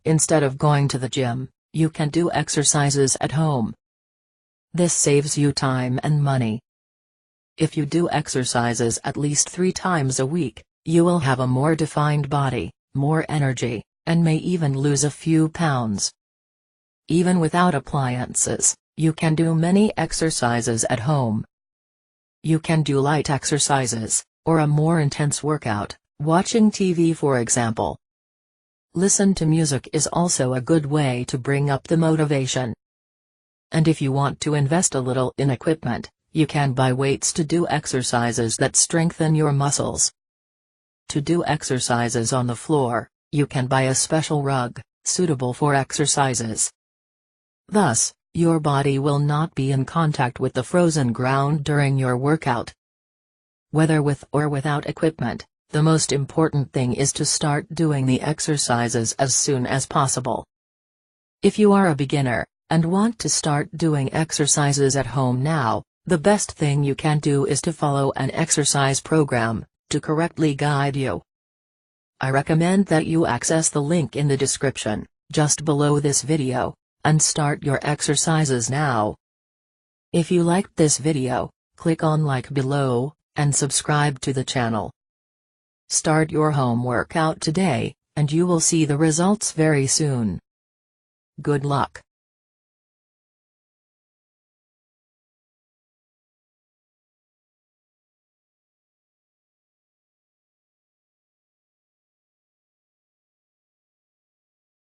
Instead of going to the gym, you can do exercises at home. This saves you time and money. If you do exercises at least 3 times a week, you will have a more defined body, more energy, and may even lose a few pounds. Even without appliances, you can do many exercises at home. You can do light exercises, or a more intense workout, watching TV for example. Listen to music is also a good way to bring up the motivation. And if you want to invest a little in equipment, you can buy weights to do exercises that strengthen your muscles. To do exercises on the floor, you can buy a special rug, suitable for exercises. Thus, your body will not be in contact with the frozen ground during your workout. Whether with or without equipment, the most important thing is to start doing the exercises as soon as possible. If you are a beginner, and want to start doing exercises at home now, the best thing you can do is to follow an exercise program, to correctly guide you. I recommend that you access the link in the description, just below this video, and start your exercises now. If you liked this video, click on like below, and subscribe to the channel. Start your home workout today, and you will see the results very soon. Good luck.